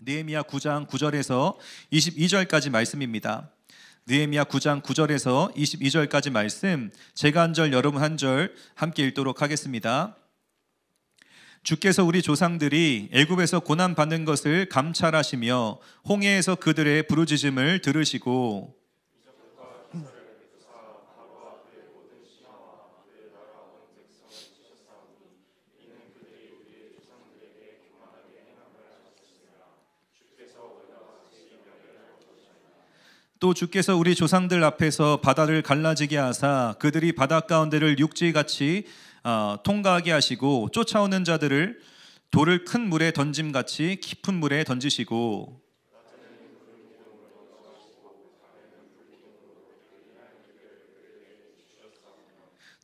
느헤미야 9장 9절에서 22절까지 말씀입니다. 느헤미야 9장 9절에서 22절까지 말씀, 제가 한 절 여러분 한 절 함께 읽도록 하겠습니다. 주께서 우리 조상들이 애굽에서 고난 받는 것을 감찰하시며 홍해에서 그들의 부르짖음을 들으시고 또 주께서 우리 조상들 앞에서 바다를 갈라지게 하사 그들이 바다 가운데를 육지같이 통과하게 하시고 쫓아오는 자들을 돌을 큰 물에 던짐같이 깊은 물에 던지시고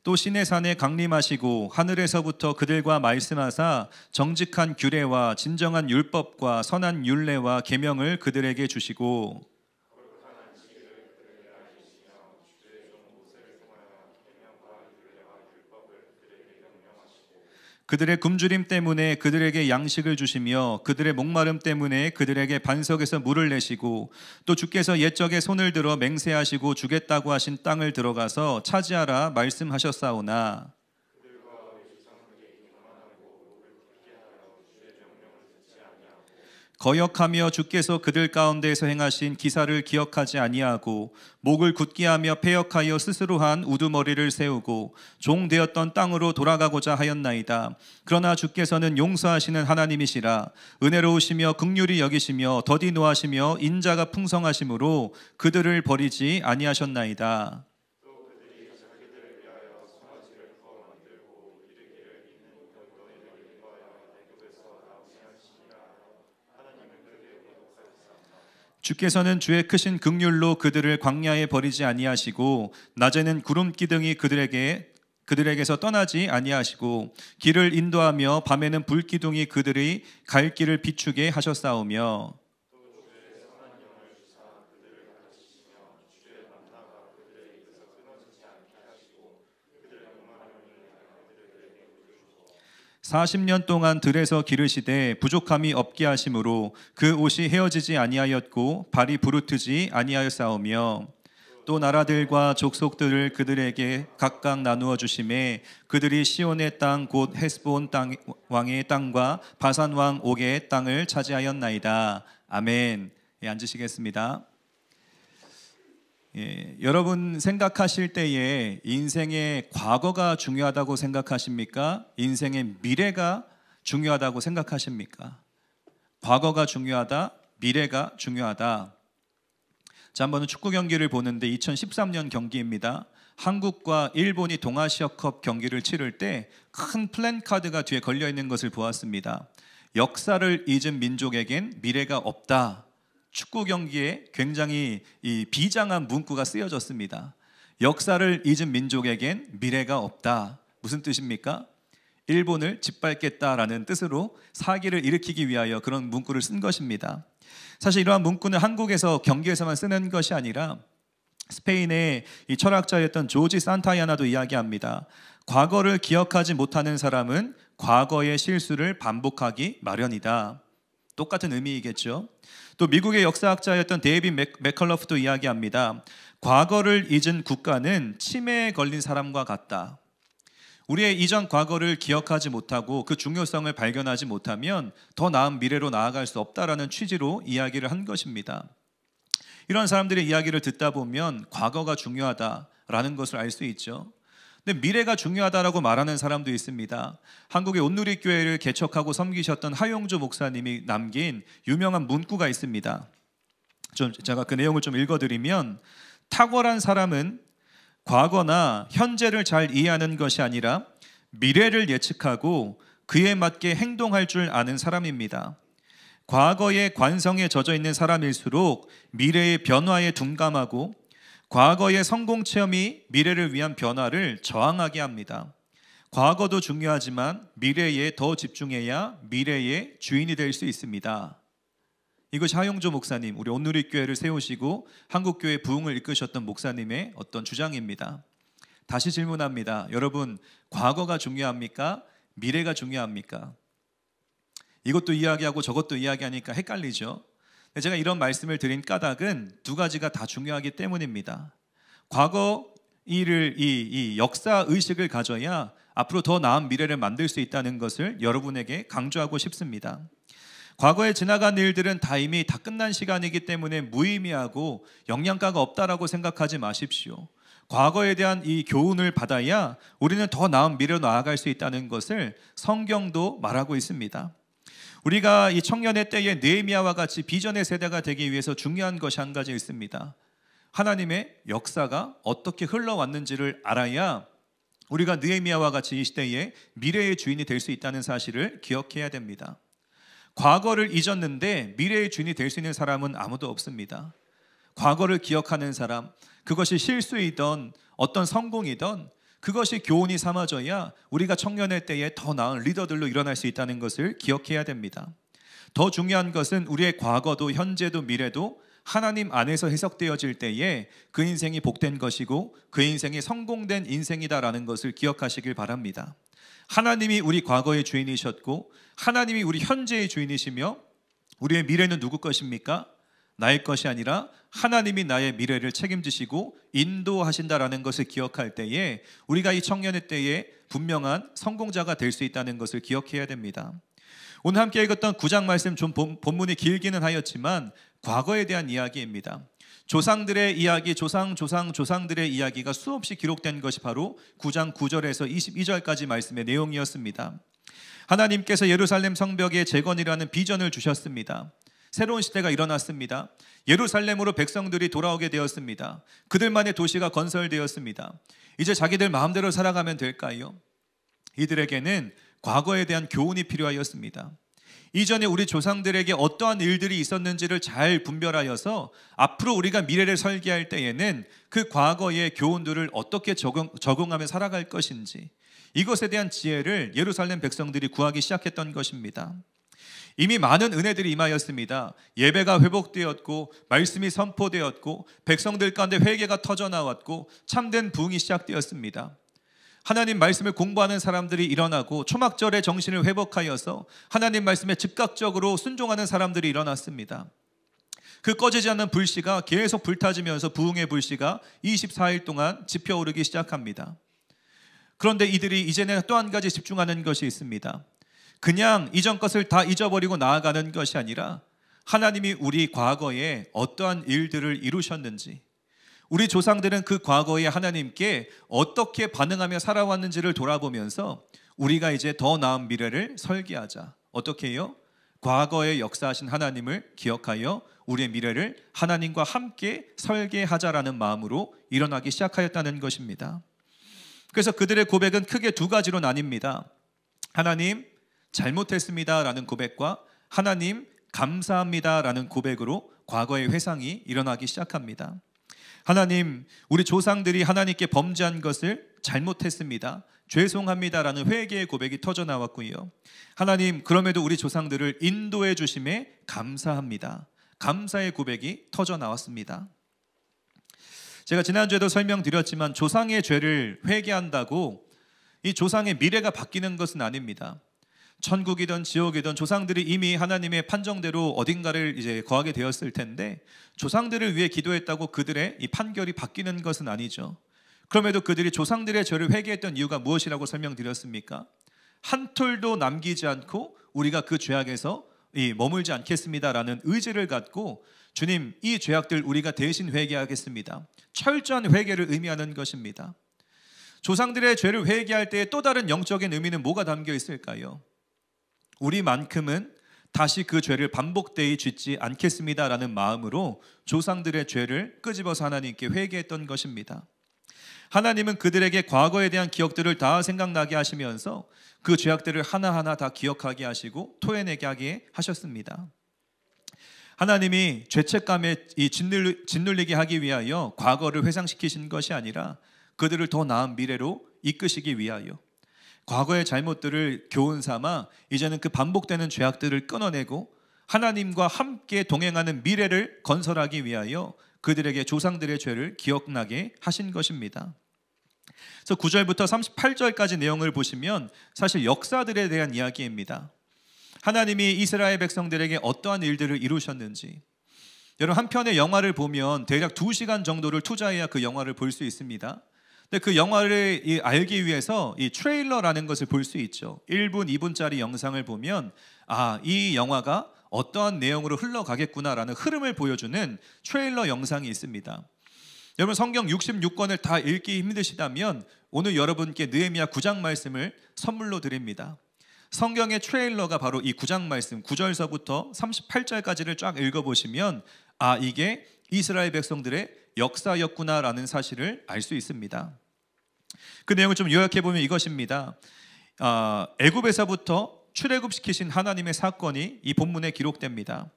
또 시내산에 강림하시고 하늘에서부터 그들과 말씀하사 정직한 규례와 진정한 율법과 선한 율례와 계명을 그들에게 주시고 그들의 굶주림 때문에 그들에게 양식을 주시며 그들의 목마름 때문에 그들에게 반석에서 물을 내시고 또 주께서 옛적에 손을 들어 맹세하시고 주겠다고 하신 땅을 들어가서 차지하라 말씀하셨사오나 거역하며 주께서 그들 가운데에서 행하신 기사를 기억하지 아니하고 목을 굳게 하며 패역하여 스스로 한 우두머리를 세우고 종되었던 땅으로 돌아가고자 하였나이다. 그러나 주께서는 용서하시는 하나님이시라. 은혜로우시며 긍휼히 여기시며 더디 노하시며 인자가 풍성하심으로 그들을 버리지 아니하셨나이다. 주께서는 주의 크신 긍휼로 그들을 광야에 버리지 아니하시고 낮에는 구름 기둥이 그들에게서 떠나지 아니하시고 길을 인도하며 밤에는 불 기둥이 그들의 갈 길을 비추게 하셨사오며 사십 년 동안 들에서 기르시되 부족함이 없게 하심으로 그 옷이 헤어지지 아니하였고 발이 부르트지 아니하였사오며 또 나라들과 족속들을 그들에게 각각 나누어 주심에 그들이 시온의 땅 곧 헤스본 땅 왕의 땅과 바산 왕 옥의 땅을 차지하였나이다. 아멘. 앉으시겠습니다. 여러분 생각하실 때에 인생의 과거가 중요하다고 생각하십니까? 인생의 미래가 중요하다고 생각하십니까? 과거가 중요하다, 미래가 중요하다. 자, 한번은 축구 경기를 보는데 2013년 경기입니다. 한국과 일본이 동아시아컵 경기를 치를 때 큰 플랜카드가 뒤에 걸려 있는 것을 보았습니다. 역사를 잊은 민족에겐 미래가 없다. 축구 경기에 굉장히 비장한 문구가 쓰여졌습니다. 역사를 잊은 민족에겐 미래가 없다. 무슨 뜻입니까? 일본을 짓밟겠다라는 뜻으로 사기를 일으키기 위하여 그런 문구를 쓴 것입니다. 사실 이러한 문구는 한국에서 경기에서만 쓰는 것이 아니라 스페인의 이 철학자였던 조지 산타야나도 이야기합니다. 과거를 기억하지 못하는 사람은 과거의 실수를 반복하기 마련이다. 똑같은 의미이겠죠. 또 미국의 역사학자였던 데이빗 맥컬러프도 이야기합니다. 과거를 잊은 국가는 치매에 걸린 사람과 같다. 우리의 이전 과거를 기억하지 못하고 그 중요성을 발견하지 못하면 더 나은 미래로 나아갈 수 없다라는 취지로 이야기를 한 것입니다. 이런 사람들의 이야기를 듣다 보면 과거가 중요하다라는 것을 알 수 있죠. 근데 미래가 중요하다라고 말하는 사람도 있습니다. 한국의 온누리교회를 개척하고 섬기셨던 하용조 목사님이 남긴 유명한 문구가 있습니다. 제가 그 내용을 좀 읽어드리면, 탁월한 사람은 과거나 현재를 잘 이해하는 것이 아니라 미래를 예측하고 그에 맞게 행동할 줄 아는 사람입니다. 과거의 관성에 젖어 있는 사람일수록 미래의 변화에 둔감하고 과거의 성공 체험이 미래를 위한 변화를 저항하게 합니다. 과거도 중요하지만 미래에 더 집중해야 미래의 주인이 될 수 있습니다. 이것이 하용조 목사님, 우리 온누리교회를 세우시고 한국교회 부흥을 이끄셨던 목사님의 어떤 주장입니다. 다시 질문합니다. 여러분, 과거가 중요합니까? 미래가 중요합니까? 이것도 이야기하고 저것도 이야기하니까 헷갈리죠. 제가 이런 말씀을 드린 까닭은 두 가지가 다 중요하기 때문입니다. 과거 일을 이 역사 의식을 가져야 앞으로 더 나은 미래를 만들 수 있다는 것을 여러분에게 강조하고 싶습니다. 과거에 지나간 일들은 다 이미 다 끝난 시간이기 때문에 무의미하고 영양가가 없다라고 생각하지 마십시오. 과거에 대한 이 교훈을 받아야 우리는 더 나은 미래로 나아갈 수 있다는 것을 성경도 말하고 있습니다. 우리가 이 청년의 때에 느헤미야와 같이 비전의 세대가 되기 위해서 중요한 것이 한 가지 있습니다. 하나님의 역사가 어떻게 흘러왔는지를 알아야 우리가 느헤미야와 같이 이 시대에 미래의 주인이 될 수 있다는 사실을 기억해야 됩니다. 과거를 잊었는데 미래의 주인이 될 수 있는 사람은 아무도 없습니다. 과거를 기억하는 사람, 그것이 실수이든 어떤 성공이든 그것이 교훈이 삼아져야 우리가 청년의 때에 더 나은 리더들로 일어날 수 있다는 것을 기억해야 됩니다. 더 중요한 것은 우리의 과거도 현재도 미래도 하나님 안에서 해석되어질 때에 그 인생이 복된 것이고 그 인생이 성공된 인생이다라는 것을 기억하시길 바랍니다. 하나님이 우리 과거의 주인이셨고 하나님이 우리 현재의 주인이시며 우리의 미래는 누구 것입니까? 나의 것이 아니라 하나님이 나의 미래를 책임지시고 인도하신다라는 것을 기억할 때에 우리가 이 청년의 때에 분명한 성공자가 될 수 있다는 것을 기억해야 됩니다. 오늘 함께 읽었던 9장 말씀 좀 본문이 길기는 하였지만 과거에 대한 이야기입니다. 조상들의 이야기, 조상들의 이야기가 수없이 기록된 것이 바로 9장 9절에서 22절까지 말씀의 내용이었습니다. 하나님께서 예루살렘 성벽의 재건이라는 비전을 주셨습니다. 새로운 시대가 일어났습니다. 예루살렘으로 백성들이 돌아오게 되었습니다. 그들만의 도시가 건설되었습니다. 이제 자기들 마음대로 살아가면 될까요? 이들에게는 과거에 대한 교훈이 필요하였습니다. 이전에 우리 조상들에게 어떠한 일들이 있었는지를 잘 분별하여서 앞으로 우리가 미래를 설계할 때에는 그 과거의 교훈들을 어떻게 적용하며 살아갈 것인지, 이것에 대한 지혜를 예루살렘 백성들이 구하기 시작했던 것입니다. 이미 많은 은혜들이 임하였습니다. 예배가 회복되었고 말씀이 선포되었고 백성들 가운데 회개가 터져나왔고 참된 부흥이 시작되었습니다. 하나님 말씀을 공부하는 사람들이 일어나고 초막절의 정신을 회복하여서 하나님 말씀에 즉각적으로 순종하는 사람들이 일어났습니다. 그 꺼지지 않는 불씨가 계속 불타지면서 부흥의 불씨가 24일 동안 지펴오르기 시작합니다. 그런데 이들이 이제는 또 한 가지 집중하는 것이 있습니다. 그냥 이전 것을 다 잊어버리고 나아가는 것이 아니라 하나님이 우리 과거에 어떠한 일들을 이루셨는지, 우리 조상들은 그 과거에 하나님께 어떻게 반응하며 살아왔는지를 돌아보면서 우리가 이제 더 나은 미래를 설계하자. 어떻게 해요? 과거에 역사하신 하나님을 기억하여 우리의 미래를 하나님과 함께 설계하자라는 마음으로 일어나기 시작하였다는 것입니다. 그래서 그들의 고백은 크게 두 가지로 나뉩니다. 하나님 잘못했습니다 라는 고백과 하나님 감사합니다 라는 고백으로 과거의 회상이 일어나기 시작합니다. 하나님, 우리 조상들이 하나님께 범죄한 것을 잘못했습니다, 죄송합니다 라는 회개의 고백이 터져나왔고요. 하나님, 그럼에도 우리 조상들을 인도해 주심에 감사합니다, 감사의 고백이 터져나왔습니다. 제가 지난주에도 설명드렸지만 조상의 죄를 회개한다고 이 조상의 미래가 바뀌는 것은 아닙니다. 천국이든 지옥이든 조상들이 이미 하나님의 판정대로 어딘가를 이제 거하게 되었을 텐데 조상들을 위해 기도했다고 그들의 이 판결이 바뀌는 것은 아니죠. 그럼에도 그들이 조상들의 죄를 회개했던 이유가 무엇이라고 설명드렸습니까? 한 톨도 남기지 않고 우리가 그 죄악에서 머물지 않겠습니다라는 의지를 갖고 주님, 이 죄악들 우리가 대신 회개하겠습니다, 철저한 회개를 의미하는 것입니다. 조상들의 죄를 회개할 때의 또 다른 영적인 의미는 뭐가 담겨 있을까요? 우리만큼은 다시 그 죄를 반복되이 짓지 않겠습니다라는 마음으로 조상들의 죄를 끄집어서 하나님께 회개했던 것입니다. 하나님은 그들에게 과거에 대한 기억들을 다 생각나게 하시면서 그 죄악들을 하나하나 다 기억하게 하시고 토해내게 하게 하셨습니다. 하나님이 죄책감에 짓눌리게 하기 위하여 과거를 회상시키신 것이 아니라 그들을 더 나은 미래로 이끄시기 위하여 과거의 잘못들을 교훈 삼아 이제는 그 반복되는 죄악들을 끊어내고 하나님과 함께 동행하는 미래를 건설하기 위하여 그들에게 조상들의 죄를 기억나게 하신 것입니다. 그래서 9절부터 38절까지 내용을 보시면 사실 역사들에 대한 이야기입니다. 하나님이 이스라엘 백성들에게 어떠한 일들을 이루셨는지, 여러분 한 편의 영화를 보면 대략 2시간 정도를 투자해야 그 영화를 볼 수 있습니다. 근데 그 영화를 알기 위해서 이 트레일러라는 것을 볼 수 있죠. 1분, 2분짜리 영상을 보면 이 영화가 어떠한 내용으로 흘러가겠구나라는 흐름을 보여주는 트레일러 영상이 있습니다. 여러분 성경 66권을 다 읽기 힘드시다면 오늘 여러분께 느헤미야 9장 말씀을 선물로 드립니다. 성경의 트레일러가 바로 이 9장 말씀 9절서부터 38절까지를 쫙 읽어보시면 이게 이스라엘 백성들의 역사였구나라는 사실을 알 수 있습니다. 그 내용을 좀 요약해보면 이것입니다. 애굽에서부터 출애굽시키신 하나님의 사건이 이 본문에 기록됩니다.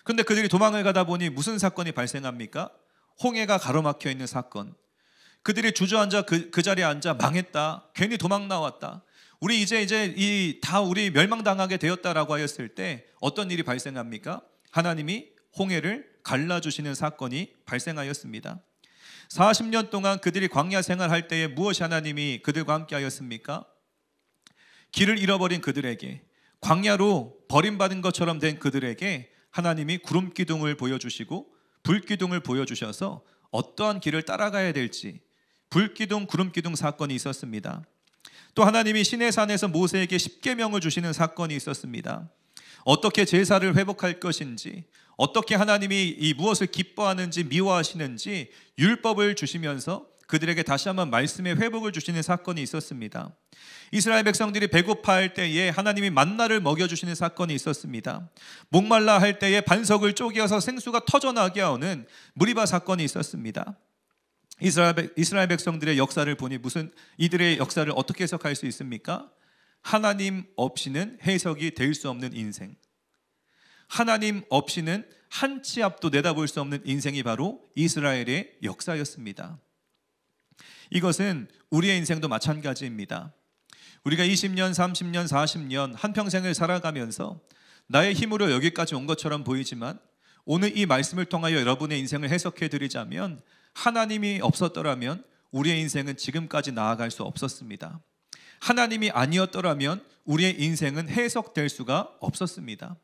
그런데 그들이 도망을 가다 보니 무슨 사건이 발생합니까? 홍해가 가로막혀 있는 사건. 그들이 주저앉아 그 자리에 앉아 망했다, 괜히 도망 나왔다, 우리 이제 다 우리 멸망당하게 되었다라고 하였을 때 어떤 일이 발생합니까? 하나님이 홍해를 갈라주시는 사건이 발생하였습니다. 40년 동안 그들이 광야 생활할 때에 무엇이 하나님이 그들과 함께 하였습니까? 길을 잃어버린 그들에게, 광야로 버림받은 것처럼 된 그들에게 하나님이 구름 기둥을 보여주시고 불 기둥을 보여주셔서 어떠한 길을 따라가야 될지 불 기둥, 구름 기둥 사건이 있었습니다. 또 하나님이 시내산에서 모세에게 십계명을 주시는 사건이 있었습니다. 어떻게 제사를 회복할 것인지, 어떻게 하나님이 이 무엇을 기뻐하는지 미워하시는지 율법을 주시면서 그들에게 다시 한번 말씀의 회복을 주시는 사건이 있었습니다. 이스라엘 백성들이 배고파할 때에 하나님이 만나를 먹여주시는 사건이 있었습니다. 목말라 할 때에 반석을 쪼개어서 생수가 터져나게 하는 무리바 사건이 있었습니다. 이스라엘 백성들의 역사를 보니 이들의 역사를 어떻게 해석할 수 있습니까? 하나님 없이는 해석이 될 수 없는 인생, 하나님 없이는 한 치 앞도 내다볼 수 없는 인생이 바로 이스라엘의 역사였습니다. 이것은 우리의 인생도 마찬가지입니다. 우리가 20년, 30년, 40년 한평생을 살아가면서 나의 힘으로 여기까지 온 것처럼 보이지만 오늘 이 말씀을 통하여 여러분의 인생을 해석해 드리자면 하나님이 없었더라면 우리의 인생은 지금까지 나아갈 수 없었습니다. 하나님이 아니었더라면 우리의 인생은 해석될 수가 없었습니다.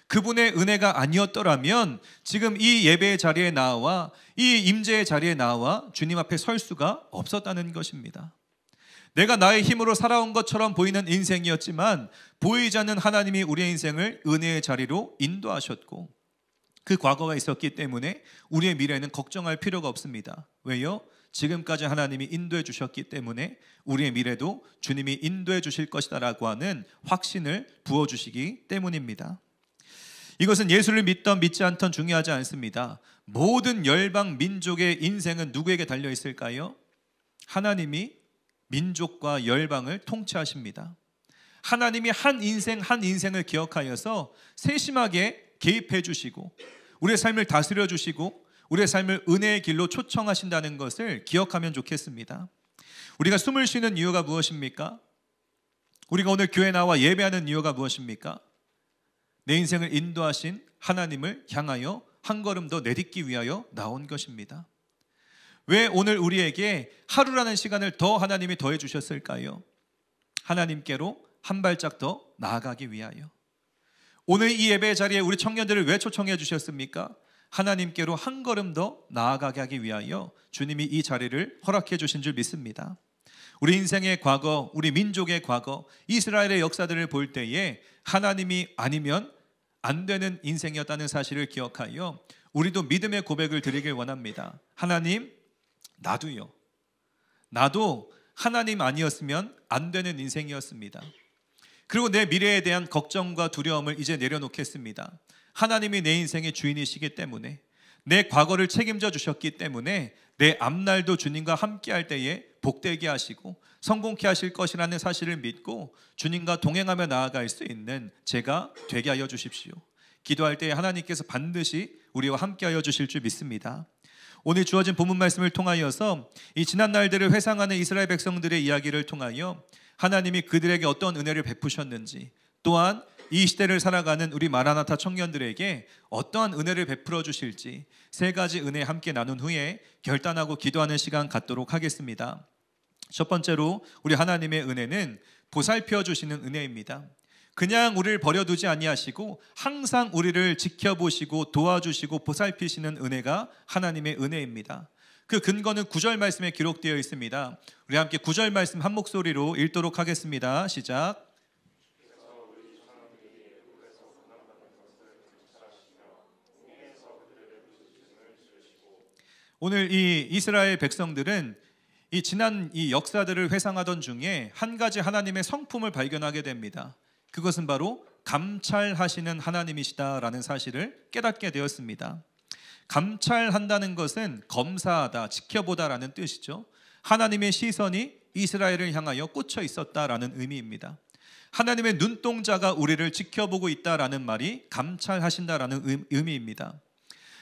그분의 은혜가 아니었더라면 지금 이 예배의 자리에 나와 이 임재의 자리에 나와 주님 앞에 설 수가 없었다는 것입니다. 내가 나의 힘으로 살아온 것처럼 보이는 인생이었지만 보이지 않는 하나님이 우리의 인생을 은혜의 자리로 인도하셨고 그 과거가 있었기 때문에 우리의 미래는 걱정할 필요가 없습니다. 왜요? 지금까지 하나님이 인도해 주셨기 때문에 우리의 미래도 주님이 인도해 주실 것이다라고 하는 확신을 부어주시기 때문입니다. 이것은 예수를 믿던 믿지 않던 중요하지 않습니다. 모든 열방 민족의 인생은 누구에게 달려 있을까요? 하나님이 민족과 열방을 통치하십니다. 하나님이 한 인생을 기억하여서 세심하게 개입해 주시고 우리의 삶을 다스려 주시고 우리의 삶을 은혜의 길로 초청하신다는 것을 기억하면 좋겠습니다. 우리가 숨을 쉬는 이유가 무엇입니까? 우리가 오늘 교회 나와 예배하는 이유가 무엇입니까? 내 인생을 인도하신 하나님을 향하여 한 걸음 더 내딛기 위하여 나온 것입니다. 왜 오늘 우리에게 하루라는 시간을 더 하나님이 더해 주셨을까요? 하나님께로 한 발짝 더 나아가기 위하여. 오늘 이 예배 자리에 우리 청년들을 왜 초청해 주셨습니까? 하나님께로 한 걸음 더 나아가게 하기 위하여 주님이 이 자리를 허락해 주신 줄 믿습니다. 우리 인생의 과거, 우리 민족의 과거, 이스라엘의 역사들을 볼 때에 하나님이 아니면 안 되는 인생이었다는 사실을 기억하여 우리도 믿음의 고백을 드리길 원합니다. 하나님, 나도 하나님 아니었으면 안 되는 인생이었습니다. 그리고 내 미래에 대한 걱정과 두려움을 이제 내려놓겠습니다. 하나님이 내 인생의 주인이시기 때문에, 내 과거를 책임져 주셨기 때문에 내 앞날도 주님과 함께 할 때에 복되게 하시고 성공케 하실 것이라는 사실을 믿고 주님과 동행하며 나아갈 수 있는 제가 되게 하여 주십시오. 기도할 때에 하나님께서 반드시 우리와 함께 하여 주실 줄 믿습니다. 오늘 주어진 본문 말씀을 통하여서 이 지난 날들을 회상하는 이스라엘 백성들의 이야기를 통하여 하나님이 그들에게 어떤 은혜를 베푸셨는지, 또한 이 시대를 살아가는 우리 마라나타 청년들에게 어떠한 은혜를 베풀어 주실지 세 가지 은혜 함께 나눈 후에 결단하고 기도하는 시간 갖도록 하겠습니다. 첫 번째로 우리 하나님의 은혜는 보살펴 주시는 은혜입니다. 그냥 우리를 버려두지 아니하시고 항상 우리를 지켜보시고 도와주시고 보살피시는 은혜가 하나님의 은혜입니다. 그 근거는 9절 말씀에 기록되어 있습니다. 우리 함께 9절 말씀 한 목소리로 읽도록 하겠습니다. 시작. 오늘 이 이스라엘 백성들은 이 지난 이 역사들을 회상하던 중에 한 가지 하나님의 성품을 발견하게 됩니다. 그것은 바로 감찰하시는 하나님이시다라는 사실을 깨닫게 되었습니다. 감찰한다는 것은 검사하다, 지켜보다라는 뜻이죠. 하나님의 시선이 이스라엘을 향하여 꽂혀 있었다라는 의미입니다. 하나님의 눈동자가 우리를 지켜보고 있다라는 말이 감찰하신다라는 의미입니다.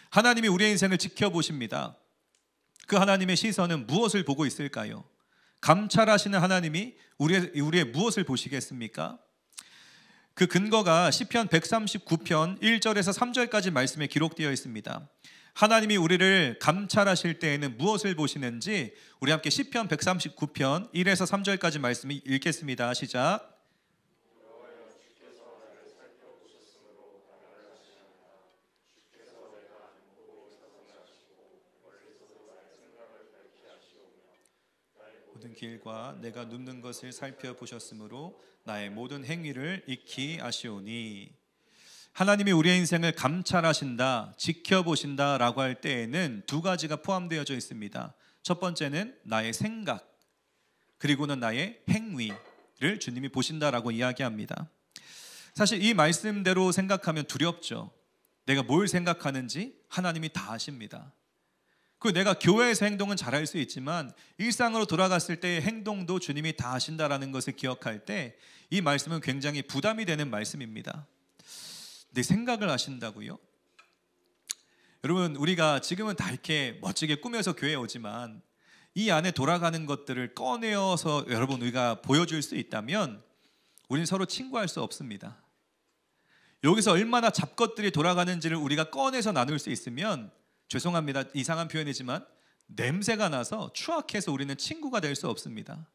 하나님이 우리의 인생을 지켜보십니다. 그 하나님의 시선은 무엇을 보고 있을까요? 감찰하시는 하나님이 우리의 무엇을 보시겠습니까? 그 근거가 시편 139편 1절에서 3절까지 말씀에 기록되어 있습니다. 하나님이 우리를 감찰하실 때에는 무엇을 보시는지 우리 함께 시편 139편 1에서 3절까지 말씀 읽겠습니다. 시작. 모든 길과 내가 눕는 것을 살펴보셨으므로 나의 모든 행위를 익히 아시오니. 하나님이 우리의 인생을 감찰하신다, 지켜보신다라고 할 때에는 두 가지가 포함되어져 있습니다. 첫 번째는 나의 생각, 그리고는 나의 행위를 주님이 보신다라고 이야기합니다. 사실 이 말씀대로 생각하면 두렵죠. 내가 뭘 생각하는지 하나님이 다 아십니다. 그 내가 교회에서 행동은 잘할 수 있지만 일상으로 돌아갔을 때의 행동도 주님이 다 아신다라는 것을 기억할 때 이 말씀은 굉장히 부담이 되는 말씀입니다. 내 생각을 아신다고요? 여러분, 우리가 지금은 다 이렇게 멋지게 꾸며서 교회에 오지만 이 안에 돌아가는 것들을 꺼내어서 여러분 우리가 보여줄 수 있다면 우리는 서로 친구할 수 없습니다. 여기서 얼마나 잡것들이 돌아가는지를 우리가 꺼내서 나눌 수 있으면, 죄송합니다, 이상한 표현이지만 냄새가 나서 추악해서 우리는 친구가 될 수 없습니다.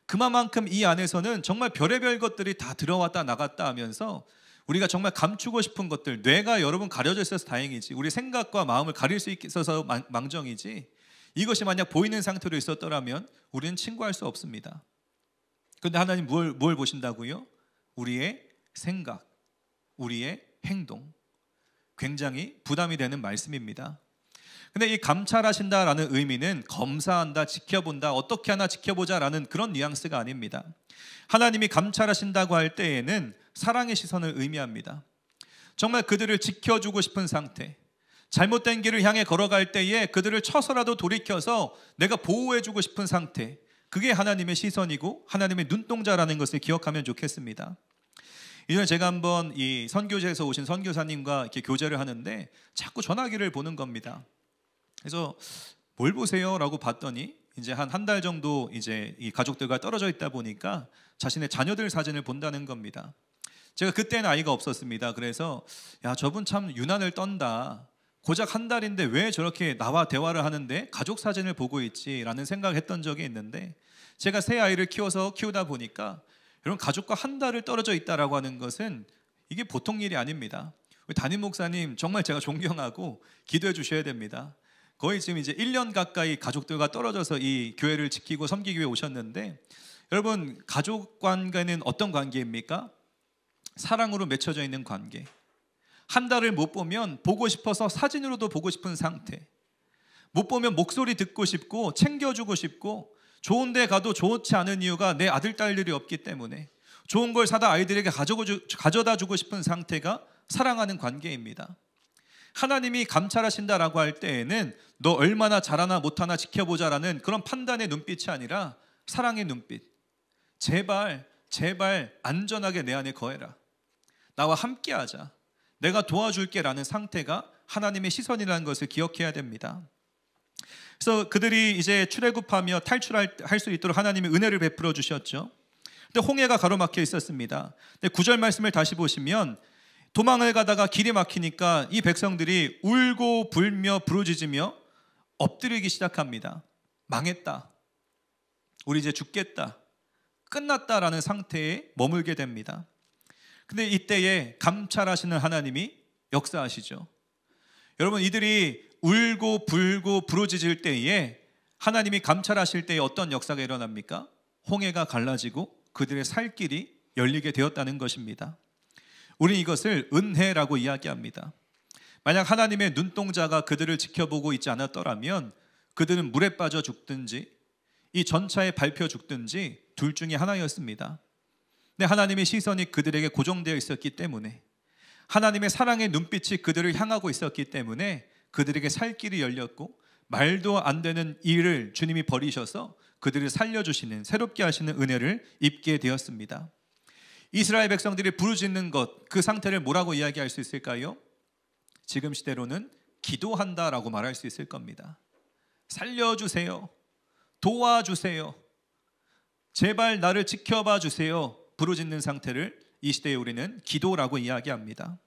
그만큼 이 안에서는 정말 별의별 것들이 다 들어왔다 나갔다 하면서 우리가 정말 감추고 싶은 것들, 뇌가 여러분 가려져 있어서 다행이지, 우리 생각과 마음을 가릴 수 있어서 망정이지, 이것이 만약 보이는 상태로 있었더라면 우리는 친구할 수 없습니다. 그런데 하나님 뭘 보신다고요? 우리의 생각, 우리의 행동. 굉장히 부담이 되는 말씀입니다. 근데 이 감찰하신다라는 의미는 검사한다, 지켜본다, 어떻게 하나 지켜보자라는 그런 뉘앙스가 아닙니다. 하나님이 감찰하신다고 할 때에는 사랑의 시선을 의미합니다. 정말 그들을 지켜주고 싶은 상태, 잘못된 길을 향해 걸어갈 때에 그들을 쳐서라도 돌이켜서 내가 보호해주고 싶은 상태, 그게 하나님의 시선이고 하나님의 눈동자라는 것을 기억하면 좋겠습니다. 이전에 제가 한번 이 선교제에서 오신 선교사님과 이렇게 교제를 하는데 자꾸 전화기를 보는 겁니다. 그래서 뭘 보세요? 라고 봤더니 이제 한 달 정도 이제 이 가족들과 떨어져 있다 보니까 자신의 자녀들 사진을 본다는 겁니다. 제가 그때는 아이가 없었습니다. 그래서 야, 저분 참 유난을 떤다. 고작 한 달인데 왜 저렇게 나와 대화를 하는데 가족 사진을 보고 있지라는 생각을 했던 적이 있는데, 제가 새 아이를 키우다 보니까 여러분, 가족과 한 달을 떨어져 있다라고 하는 것은 이게 보통 일이 아닙니다. 담임 목사님 정말 제가 존경하고 기도해 주셔야 됩니다. 거의 지금 이제 1년 가까이 가족들과 떨어져서 이 교회를 지키고 섬기기 위해 오셨는데, 여러분, 가족 관계는 어떤 관계입니까? 사랑으로 맺혀져 있는 관계. 한 달을 못 보면 보고 싶어서 사진으로도 보고 싶은 상태, 못 보면 목소리 듣고 싶고 챙겨주고 싶고, 좋은 데 가도 좋지 않은 이유가 내 아들 딸들이 없기 때문에 좋은 걸 사다 아이들에게 가져다 주고 싶은 상태가 사랑하는 관계입니다. 하나님이 감찰하신다라고 할 때에는 너 얼마나 잘하나 못하나 지켜보자라는 그런 판단의 눈빛이 아니라 사랑의 눈빛. 제발 안전하게 내 안에 거해라. 나와 함께하자. 내가 도와줄게 라는 상태가 하나님의 시선이라는 것을 기억해야 됩니다. 그래서 그들이 이제 출애굽하며 탈출할 수 있도록 하나님의 은혜를 베풀어 주셨죠. 근데 홍해가 가로막혀 있었습니다. 근데 9절 말씀을 다시 보시면 도망을 가다가 길이 막히니까 이 백성들이 울고 불며 부르짖으며 엎드리기 시작합니다. 망했다. 우리 이제 죽겠다. 끝났다라는 상태에 머물게 됩니다. 근데 이때에 감찰하시는 하나님이 역사하시죠. 여러분, 이들이 울고 불고 부르짖을 때에 하나님이 감찰하실 때에 어떤 역사가 일어납니까? 홍해가 갈라지고 그들의 살 길이 열리게 되었다는 것입니다. 우리는 이것을 은혜라고 이야기합니다. 만약 하나님의 눈동자가 그들을 지켜보고 있지 않았더라면 그들은 물에 빠져 죽든지 이 전차에 밟혀 죽든지 둘 중에 하나였습니다. 근데 하나님의 시선이 그들에게 고정되어 있었기 때문에, 하나님의 사랑의 눈빛이 그들을 향하고 있었기 때문에 그들에게 살 길이 열렸고, 말도 안 되는 일을 주님이 버리셔서 그들을 살려주시는, 새롭게 하시는 은혜를 입게 되었습니다. 이스라엘 백성들이 부르짖는 것, 그 상태를 뭐라고 이야기할 수 있을까요? 지금 시대로는 기도한다라고 말할 수 있을 겁니다. 살려주세요, 도와주세요, 제발 나를 지켜봐 주세요, 부르짖는 상태를 이 시대에 우리는 기도라고 이야기합니다.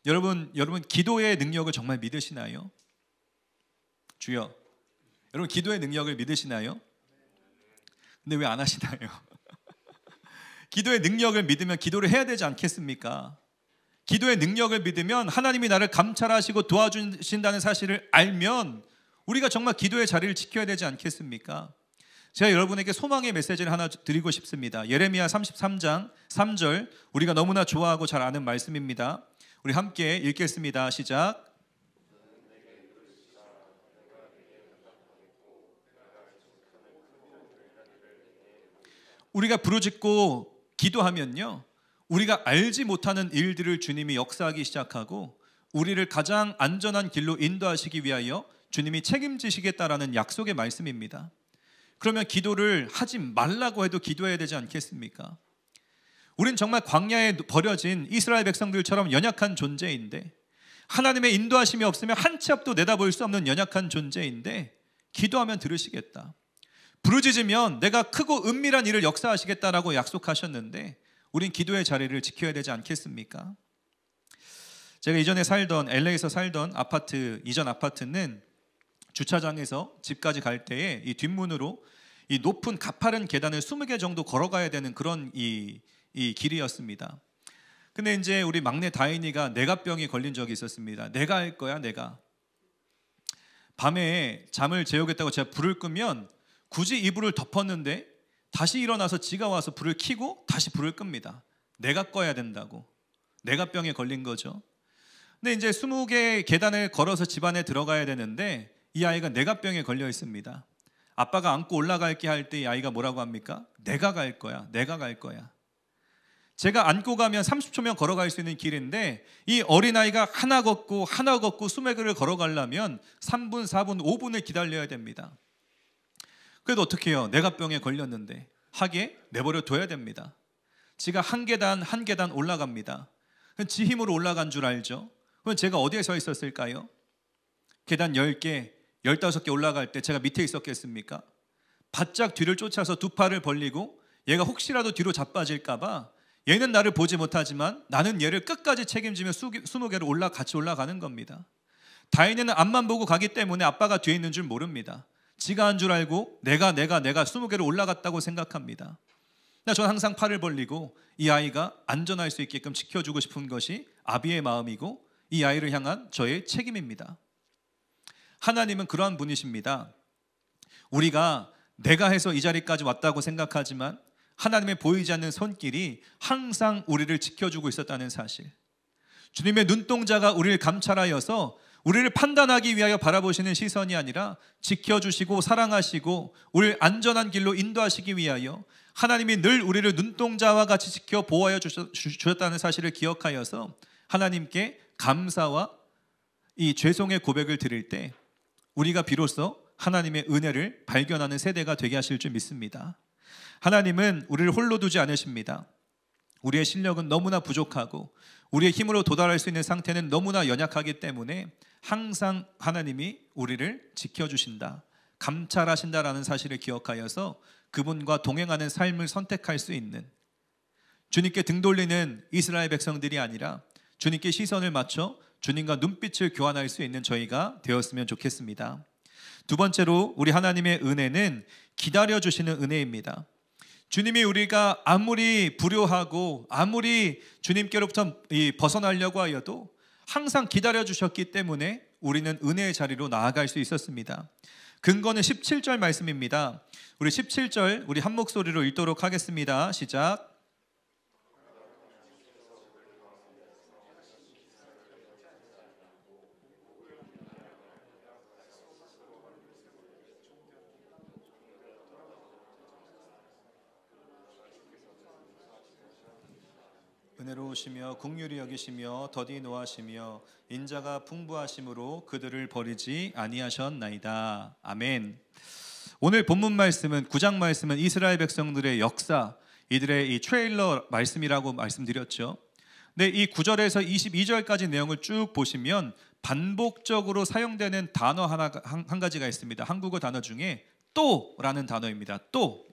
여러분 기도의 능력을 정말 믿으시나요? 주여, 여러분 기도의 능력을 믿으시나요? 근데 왜 안 하시나요? 기도의 능력을 믿으면 기도를 해야 되지 않겠습니까? 기도의 능력을 믿으면, 하나님이 나를 감찰하시고 도와주신다는 사실을 알면 우리가 정말 기도의 자리를 지켜야 되지 않겠습니까? 제가 여러분에게 소망의 메시지를 하나 드리고 싶습니다. 예레미야 33장 3절, 우리가 너무나 좋아하고 잘 아는 말씀입니다. 우리 함께 읽겠습니다. 시작. 우리가 부르짖고 기도하면요, 우리가 알지 못하는 일들을 주님이 역사하기 시작하고 우리를 가장 안전한 길로 인도하시기 위하여 주님이 책임지시겠다라는 약속의 말씀입니다. 그러면 기도를 하지 말라고 해도 기도해야 되지 않겠습니까? 우린 정말 광야에 버려진 이스라엘 백성들처럼 연약한 존재인데, 하나님의 인도하심이 없으면 한 치 앞도 내다볼 수 없는 연약한 존재인데, 기도하면 들으시겠다, 부르짖으면 내가 크고 은밀한 일을 역사하시겠다라고 약속하셨는데, 우린 기도의 자리를 지켜야 되지 않겠습니까? 제가 이전에 살던, LA에서 살던 아파트, 이전 아파트는 주차장에서 집까지 갈 때에 이 뒷문으로 이 높은 가파른 계단을 20개 정도 걸어가야 되는 그런 이 길이었습니다. 근데 이제 우리 막내 다인이가 뇌가병이 걸린 적이 있었습니다. 내가 할 거야, 내가. 밤에 잠을 재우겠다고 제가 불을 끄면 굳이 이불을 덮었는데 다시 일어나서 지가 와서 불을 켜고 다시 불을 끕니다. 내가 꺼야 된다고. 뇌가병에 걸린 거죠. 근데 이제 20개 계단을 걸어서 집 안에 들어가야 되는데 이 아이가 뇌가병에 걸려 있습니다. 아빠가 안고 올라갈게 할 때 이 아이가 뭐라고 합니까? 내가 갈 거야, 내가 갈 거야. 제가 안고 가면 30초면 걸어갈 수 있는 길인데 이 어린아이가 하나 걷고 20개를 걸어가려면 3분, 4분, 5분을 기다려야 됩니다. 그래도 어떻게 해요? 뇌가병에 걸렸는데 하게 내버려 둬야 됩니다. 지가 한 계단 올라갑니다. 지 힘으로 올라간 줄 알죠? 그럼 제가 어디에 서 있었을까요? 계단 10개, 15개 올라갈 때 제가 밑에 있었겠습니까? 바짝 뒤를 쫓아서 두 팔을 벌리고 얘가 혹시라도 뒤로 자빠질까 봐, 얘는 나를 보지 못하지만 나는 얘를 끝까지 책임지며 20개로 같이 올라가는 겁니다. 다인이는 앞만 보고 가기 때문에 아빠가 뒤에 있는 줄 모릅니다. 지가 한 줄 알고 내가 20개로 올라갔다고 생각합니다. 저는 항상 팔을 벌리고 이 아이가 안전할 수 있게끔 지켜주고 싶은 것이 아비의 마음이고 이 아이를 향한 저의 책임입니다. 하나님은 그러한 분이십니다. 우리가 내가 해서 이 자리까지 왔다고 생각하지만 하나님의 보이지 않는 손길이 항상 우리를 지켜주고 있었다는 사실, 주님의 눈동자가 우리를 감찰하여서 우리를 판단하기 위하여 바라보시는 시선이 아니라 지켜주시고 사랑하시고 우리를 안전한 길로 인도하시기 위하여 하나님이 늘 우리를 눈동자와 같이 지켜 보호하여 주셨다는 사실을 기억하여서 하나님께 감사와 이 죄송의 고백을 드릴 때 우리가 비로소 하나님의 은혜를 발견하는 세대가 되게 하실 줄 믿습니다. 하나님은 우리를 홀로 두지 않으십니다. 우리의 실력은 너무나 부족하고 우리의 힘으로 도달할 수 있는 상태는 너무나 연약하기 때문에 항상 하나님이 우리를 지켜주신다, 감찰하신다라는 사실을 기억하여서 그분과 동행하는 삶을 선택할 수 있는, 주님께 등 돌리는 이스라엘 백성들이 아니라 주님께 시선을 맞춰 주님과 눈빛을 교환할 수 있는 저희가 되었으면 좋겠습니다. 두 번째로 우리 하나님의 은혜는 기다려주시는 은혜입니다. 주님이 우리가 아무리 불효하고 아무리 주님께로부터 벗어나려고 하여도 항상 기다려 주셨기 때문에 우리는 은혜의 자리로 나아갈 수 있었습니다. 근거는 17절 말씀입니다. 우리 17절 우리 한 목소리로 읽도록 하겠습니다. 시작. 은혜로우시며 긍휼히 여기시며 더디 노하시며 인자가 풍부하심으로 그들을 버리지 아니하셨나이다. 아멘. 오늘 본문 말씀은 9장 말씀은 이스라엘 백성들의 역사, 이들의 이 트레일러 말씀이라고 말씀드렸죠. 근데 이 9절에서 22절까지 내용을 쭉 보시면 반복적으로 사용되는 단어 한 가지가 있습니다. 한국어 단어 중에 또라는 단어입니다. 또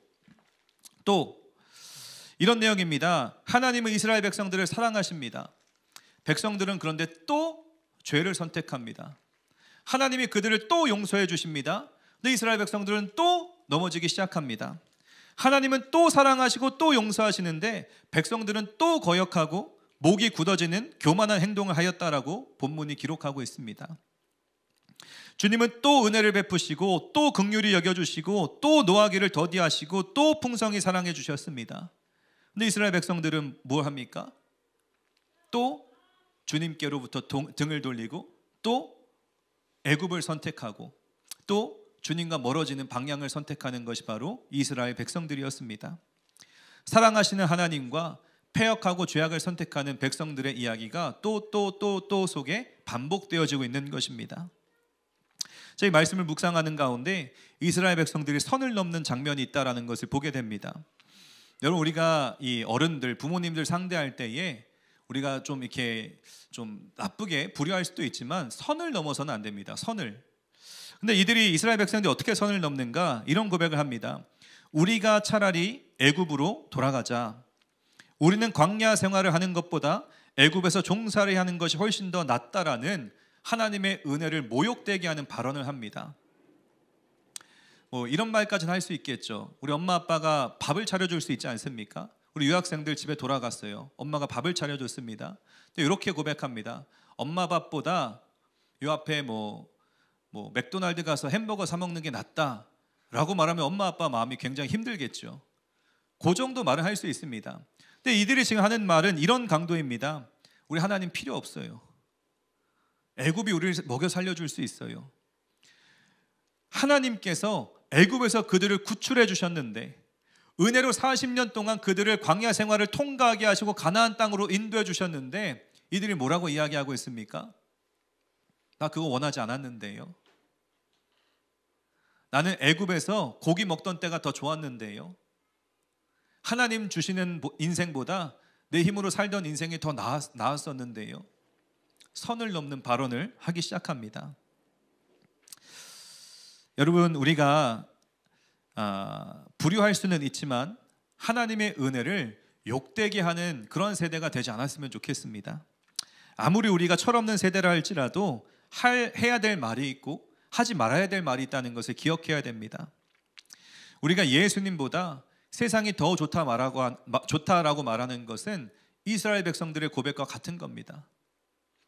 이런 내용입니다. 하나님은 이스라엘 백성들을 사랑하십니다. 백성들은 그런데 또 죄를 선택합니다. 하나님이 그들을 또 용서해 주십니다. 근데 이스라엘 백성들은 또 넘어지기 시작합니다. 하나님은 또 사랑하시고 또 용서하시는데 백성들은 또 거역하고 목이 굳어지는 교만한 행동을 하였다라고 본문이 기록하고 있습니다. 주님은 또 은혜를 베푸시고 또 긍휼히 여겨주시고 또 노하기를 더디하시고 또 풍성히 사랑해 주셨습니다. 근데 이스라엘 백성들은 뭘 합니까? 또 주님께로부터 등을 돌리고 또 애굽을 선택하고 또 주님과 멀어지는 방향을 선택하는 것이 바로 이스라엘 백성들이었습니다. 사랑하시는 하나님과 패역하고 죄악을 선택하는 백성들의 이야기가 또 속에 반복되어지고 있는 것입니다. 저희 말씀을 묵상하는 가운데 이스라엘 백성들이 선을 넘는 장면이 있다라는 것을 보게 됩니다. 여러분, 우리가 이 어른들, 부모님들 상대할 때에 우리가 좀 이렇게 좀 나쁘게 불효할 수도 있지만 선을 넘어서는 안 됩니다. 선을. 근데 이들이 이스라엘 백성들이 어떻게 선을 넘는가? 이런 고백을 합니다. 우리가 차라리 애굽으로 돌아가자. 우리는 광야 생활을 하는 것보다 애굽에서 종살이 하는 것이 훨씬 더 낫다라는 하나님의 은혜를 모욕되게 하는 발언을 합니다. 이런 말까지는 할 수 있겠죠. 우리 엄마 아빠가 밥을 차려줄 수 있지 않습니까? 우리 유학생들 집에 돌아갔어요. 엄마가 밥을 차려줬습니다. 이렇게 고백합니다. 엄마 밥보다 요 앞에 맥도날드 가서 햄버거 사 먹는 게 낫다 라고 말하면 엄마 아빠 마음이 굉장히 힘들겠죠. 그 정도 말을 할 수 있습니다. 근데 이들이 지금 하는 말은 이런 강도입니다. 우리 하나님 필요 없어요. 애굽이 우리를 먹여 살려줄 수 있어요. 하나님께서 애굽에서 그들을 구출해 주셨는데 은혜로 40년 동안 그들을 광야 생활을 통과하게 하시고 가나안 땅으로 인도해 주셨는데 이들이 뭐라고 이야기하고 있습니까? 나 그거 원하지 않았는데요. 나는 애굽에서 고기 먹던 때가 더 좋았는데요. 하나님 주시는 인생보다 내 힘으로 살던 인생이 더 나았었는데요. 선을 넘는 발언을 하기 시작합니다. 여러분, 우리가 불효할 수는 있지만 하나님의 은혜를 욕되게 하는 그런 세대가 되지 않았으면 좋겠습니다. 아무리 우리가 철없는 세대라 할지라도 해야 될 말이 있고 하지 말아야 될 말이 있다는 것을 기억해야 됩니다. 우리가 예수님보다 세상이 더 좋다라고 말하는 것은 이스라엘 백성들의 고백과 같은 겁니다.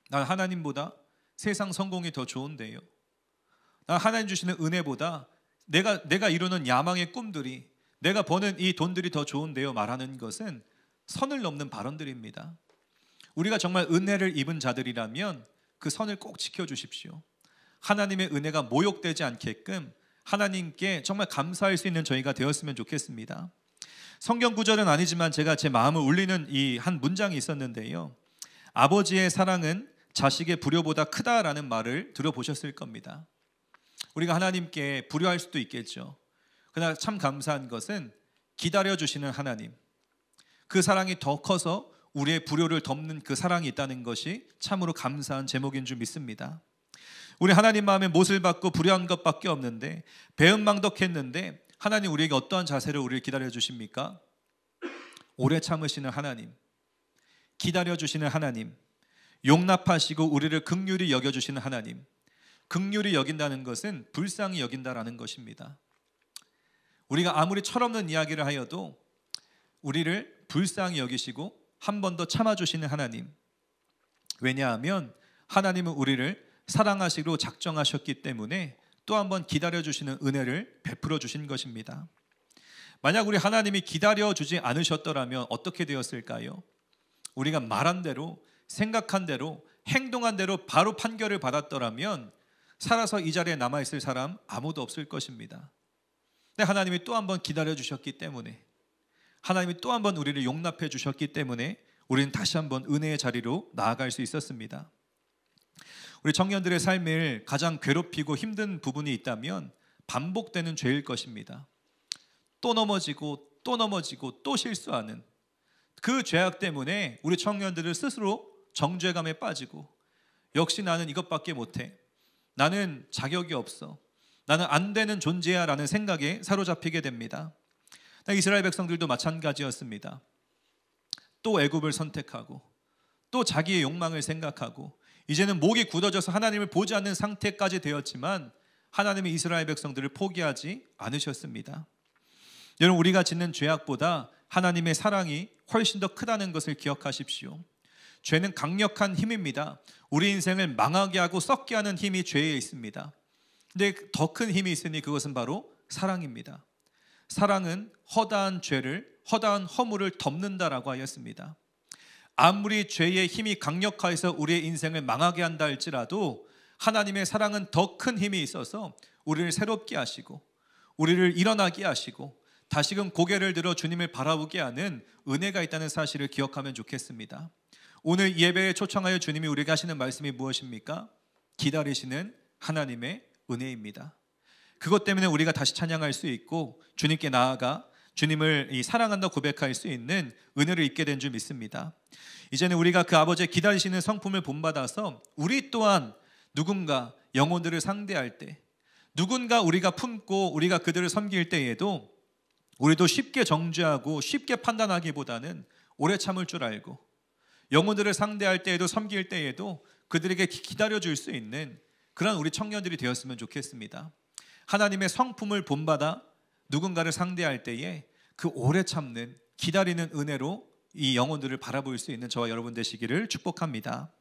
난 하나님보다 세상 성공이 더 좋은데요. 난 하나님 주시는 은혜보다 내가 이루는 야망의 꿈들이, 내가 버는 이 돈들이 더 좋은데요 말하는 것은 선을 넘는 발언들입니다. 우리가 정말 은혜를 입은 자들이라면 그 선을 꼭 지켜주십시오. 하나님의 은혜가 모욕되지 않게끔 하나님께 정말 감사할 수 있는 저희가 되었으면 좋겠습니다. 성경 구절은 아니지만 제가 제 마음을 울리는 이 한 문장이 있었는데요. 아버지의 사랑은 자식의 불효보다 크다라는 말을 들어보셨을 겁니다. 우리가 하나님께 불효할 수도 있겠죠. 그러나 참 감사한 것은 기다려주시는 하나님, 그 사랑이 더 커서 우리의 불효를 덮는 그 사랑이 있다는 것이 참으로 감사한 제목인 줄 믿습니다. 우리 하나님 마음에 못을 받고 불효한 것밖에 없는데, 배은망덕했는데 하나님 우리에게 어떠한 자세로 우리를 기다려주십니까? 오래 참으시는 하나님, 기다려주시는 하나님, 용납하시고 우리를 긍휼히 여겨주시는 하나님. 긍휼히 여긴다는 것은 불쌍히 여긴다라는 것입니다. 우리가 아무리 철없는 이야기를 하여도 우리를 불쌍히 여기시고 한 번 더 참아주시는 하나님. 왜냐하면 하나님은 우리를 사랑하시기로 작정하셨기 때문에 또 한 번 기다려주시는 은혜를 베풀어 주신 것입니다. 만약 우리 하나님이 기다려주지 않으셨더라면 어떻게 되었을까요? 우리가 말한 대로, 생각한 대로, 행동한 대로 바로 판결을 받았더라면 살아서 이 자리에 남아있을 사람 아무도 없을 것입니다. 근데 하나님이 또 한 번 기다려주셨기 때문에, 하나님이 또 한 번 우리를 용납해 주셨기 때문에 우리는 다시 한번 은혜의 자리로 나아갈 수 있었습니다. 우리 청년들의 삶을 가장 괴롭히고 힘든 부분이 있다면 반복되는 죄일 것입니다. 또 넘어지고 또 넘어지고 또 실수하는 그 죄악 때문에 우리 청년들을 스스로 정죄감에 빠지고, 역시 나는 이것밖에 못해, 나는 자격이 없어, 나는 안 되는 존재야 라는 생각에 사로잡히게 됩니다. 이스라엘 백성들도 마찬가지였습니다. 또 애굽을 선택하고 또 자기의 욕망을 생각하고 이제는 목이 굳어져서 하나님을 보지 않는 상태까지 되었지만 하나님의 이스라엘 백성들을 포기하지 않으셨습니다. 여러분, 우리가 짓는 죄악보다 하나님의 사랑이 훨씬 더 크다는 것을 기억하십시오. 죄는 강력한 힘입니다. 우리 인생을 망하게 하고 썩게 하는 힘이 죄에 있습니다. 근데 더 큰 힘이 있으니 그것은 바로 사랑입니다. 사랑은 허다한 죄를, 허다한 허물을 덮는다라고 하였습니다. 아무리 죄의 힘이 강력하여서 우리의 인생을 망하게 한다 할지라도 하나님의 사랑은 더 큰 힘이 있어서 우리를 새롭게 하시고 우리를 일어나게 하시고 다시금 고개를 들어 주님을 바라보게 하는 은혜가 있다는 사실을 기억하면 좋겠습니다. 오늘 예배에 초청하여 주님이 우리에게 하시는 말씀이 무엇입니까? 기다리시는 하나님의 은혜입니다. 그것 때문에 우리가 다시 찬양할 수 있고 주님께 나아가 주님을 사랑한다 고백할 수 있는 은혜를 입게 된 줄 믿습니다. 이제는 우리가 그 아버지의 기다리시는 성품을 본받아서 우리 또한 누군가 영혼들을 상대할 때, 누군가 우리가 품고 우리가 그들을 섬길 때에도 우리도 쉽게 정죄하고 쉽게 판단하기보다는 오래 참을 줄 알고, 영혼들을 상대할 때에도 섬길 때에도 그들에게 기다려줄 수 있는 그런 우리 청년들이 되었으면 좋겠습니다. 하나님의 성품을 본받아 누군가를 상대할 때에 그 오래 참는, 기다리는 은혜로 이 영혼들을 바라볼 수 있는 저와 여러분 되시기를 축복합니다.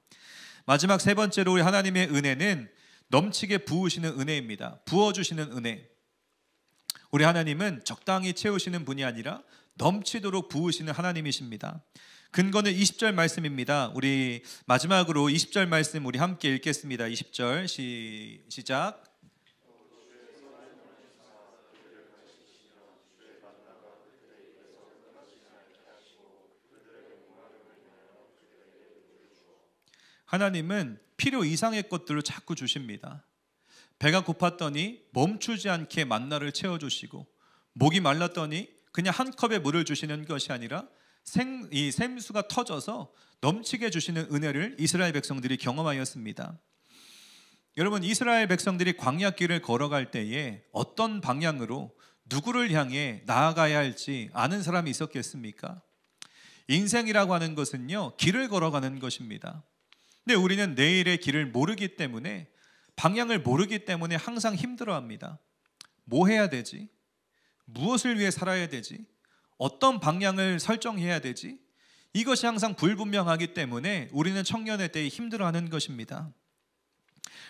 마지막 세 번째로 우리 하나님의 은혜는 넘치게 부으시는 은혜입니다. 부어주시는 은혜. 우리 하나님은 적당히 채우시는 분이 아니라 넘치도록 부으시는 하나님이십니다. 근거는 20절 말씀입니다. 우리 마지막으로 20절 말씀 우리 함께 읽겠습니다. 20절 시작. 하나님은 필요 이상의 것들을 자꾸 주십니다. 배가 고팠더니 멈추지 않게 만나를 채워주시고, 목이 말랐더니 그냥 한 컵의 물을 주시는 것이 아니라 이 샘수가 터져서 넘치게 주시는 은혜를 이스라엘 백성들이 경험하였습니다. 여러분, 이스라엘 백성들이 광야길을 걸어갈 때에 어떤 방향으로 누구를 향해 나아가야 할지 아는 사람이 있었겠습니까? 인생이라고 하는 것은요, 길을 걸어가는 것입니다. 근데 우리는 내일의 길을 모르기 때문에, 방향을 모르기 때문에 항상 힘들어합니다. 뭐 해야 되지? 무엇을 위해 살아야 되지? 어떤 방향을 설정해야 되지? 이것이 항상 불분명하기 때문에 우리는 청년의 때에 힘들어하는 것입니다.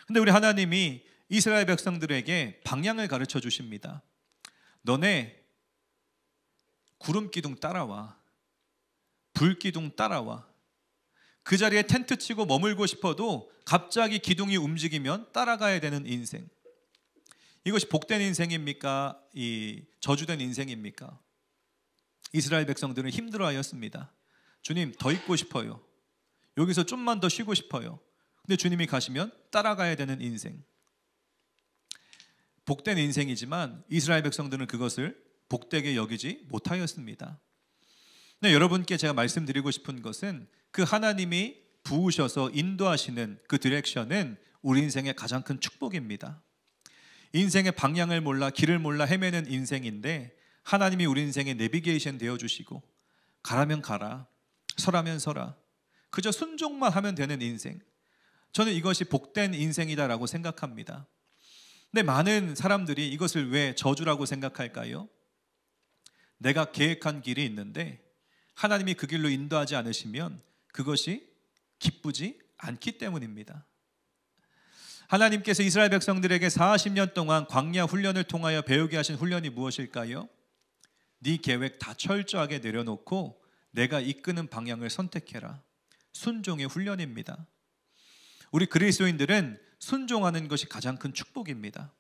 근데 우리 하나님이 이스라엘 백성들에게 방향을 가르쳐 주십니다. 너네 구름 기둥 따라와, 불 기둥 따라와. 그 자리에 텐트 치고 머물고 싶어도 갑자기 기둥이 움직이면 따라가야 되는 인생. 이것이 복된 인생입니까? 이 저주된 인생입니까? 이스라엘 백성들은 힘들어하였습니다. 주님, 더 있고 싶어요. 여기서 좀만 더 쉬고 싶어요. 근데 주님이 가시면 따라가야 되는 인생. 복된 인생이지만 이스라엘 백성들은 그것을 복되게 여기지 못하였습니다. 네, 여러분께 제가 말씀드리고 싶은 것은 그 하나님이 부으셔서 인도하시는 그 디렉션은 우리 인생의 가장 큰 축복입니다. 인생의 방향을 몰라 길을 몰라 헤매는 인생인데 하나님이 우리 인생의 내비게이션 되어주시고, 가라면 가라, 서라면 서라, 그저 순종만 하면 되는 인생. 저는 이것이 복된 인생이다라고 생각합니다. 근데 많은 사람들이 이것을 왜 저주라고 생각할까요? 내가 계획한 길이 있는데 하나님이 그 길로 인도하지 않으시면 그것이 기쁘지 않기 때문입니다. 하나님께서 이스라엘 백성들에게 40년 동안 광야 훈련을 통하여 배우게 하신 훈련이 무엇일까요? 네 계획 다 철저하게 내려놓고 내가 이끄는 방향을 선택해라. 순종의 훈련입니다. 우리 그리스도인들은 순종하는 것이 가장 큰 축복입니다.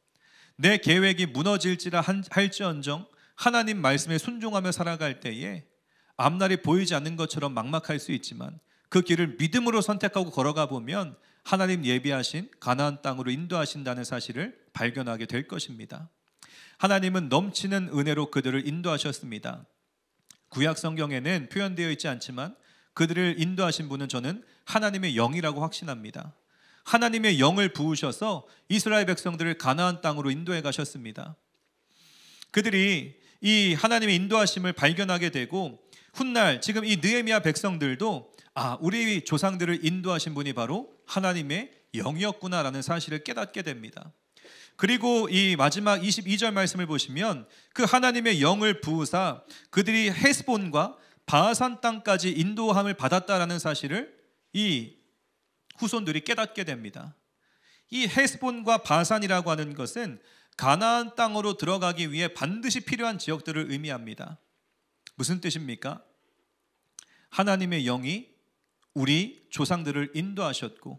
내 계획이 무너질지라 할지언정 하나님 말씀에 순종하며 살아갈 때에 앞날이 보이지 않는 것처럼 막막할 수 있지만 그 길을 믿음으로 선택하고 걸어가 보면 하나님 예비하신 가나안 땅으로 인도하신다는 사실을 발견하게 될 것입니다. 하나님은 넘치는 은혜로 그들을 인도하셨습니다. 구약 성경에는 표현되어 있지 않지만 그들을 인도하신 분은 저는 하나님의 영이라고 확신합니다. 하나님의 영을 부으셔서 이스라엘 백성들을 가나안 땅으로 인도해 가셨습니다. 그들이 이 하나님의 인도하심을 발견하게 되고 훗날 지금 이 느헤미야 백성들도 우리 조상들을 인도하신 분이 바로 하나님의 영이었구나라는 사실을 깨닫게 됩니다. 그리고 이 마지막 22절 말씀을 보시면 그 하나님의 영을 부으사 그들이 헤스본과 바산 땅까지 인도함을 받았다라는 사실을 이 후손들이 깨닫게 됩니다. 이 헤스본과 바산이라고 하는 것은 가나안 땅으로 들어가기 위해 반드시 필요한 지역들을 의미합니다. 무슨 뜻입니까? 하나님의 영이 우리 조상들을 인도하셨고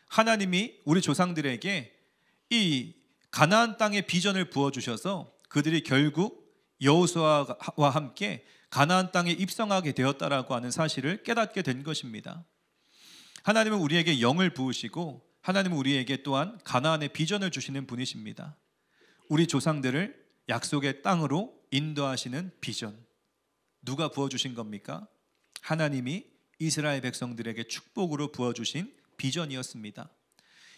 하나님이 우리 조상들에게 이 가나안 땅의 비전을 부어주셔서 그들이 결국 여호수아와 함께 가나안 땅에 입성하게 되었다라고 하는 사실을 깨닫게 된 것입니다. 하나님은 우리에게 영을 부으시고 하나님은 우리에게 또한 가나안의 비전을 주시는 분이십니다. 우리 조상들을 약속의 땅으로 인도하시는 비전, 누가 부어주신 겁니까? 하나님이 이스라엘 백성들에게 축복으로 부어주신 비전이었습니다.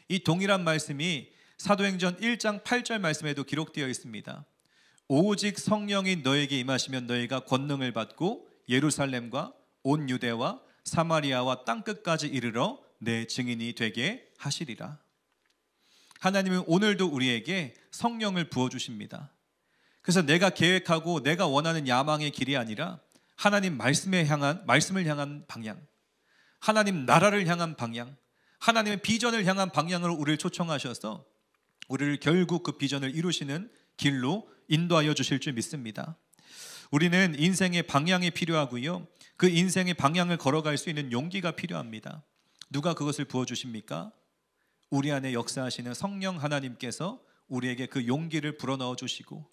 이 동일한 말씀이 사도행전 1장 8절 말씀에도 기록되어 있습니다. 오직 성령이 너에게 임하시면 너희가 권능을 받고 예루살렘과 온 유대와 사마리아와 땅끝까지 이르러 내 증인이 되게 하시리라. 하나님은 오늘도 우리에게 성령을 부어주십니다. 그래서 내가 계획하고 내가 원하는 야망의 길이 아니라 하나님 말씀을 향한 방향, 하나님 나라를 향한 방향, 하나님의 비전을 향한 방향으로 우리를 초청하셔서 우리를 결국 그 비전을 이루시는 길로 인도하여 주실 줄 믿습니다. 우리는 인생의 방향이 필요하고요, 그 인생의 방향을 걸어갈 수 있는 용기가 필요합니다. 누가 그것을 부어주십니까? 우리 안에 역사하시는 성령 하나님께서 우리에게 그 용기를 불어넣어 주시고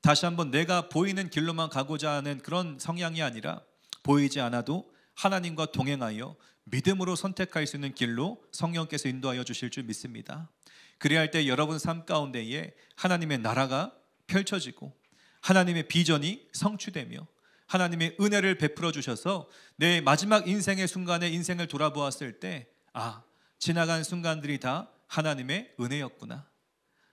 다시 한번 내가 보이는 길로만 가고자 하는 그런 성향이 아니라 보이지 않아도 하나님과 동행하여 믿음으로 선택할 수 있는 길로 성령께서 인도하여 주실 줄 믿습니다. 그래야 할 때 여러분 삶 가운데에 하나님의 나라가 펼쳐지고 하나님의 비전이 성취되며 하나님의 은혜를 베풀어 주셔서 내 마지막 인생의 순간에 인생을 돌아보았을 때 지나간 순간들이 다 하나님의 은혜였구나,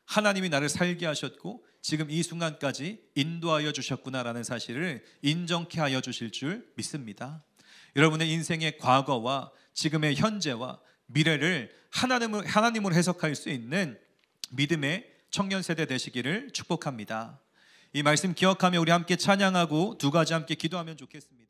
하나님이 나를 살게 하셨고 지금 이 순간까지 인도하여 주셨구나라는 사실을 인정케 하여 주실 줄 믿습니다. 여러분의 인생의 과거와 지금의 현재와 미래를 하나님으로 해석할 수 있는 믿음의 청년 세대 되시기를 축복합니다. 이 말씀 기억하며 우리 함께 찬양하고 두 가지 함께 기도하면 좋겠습니다.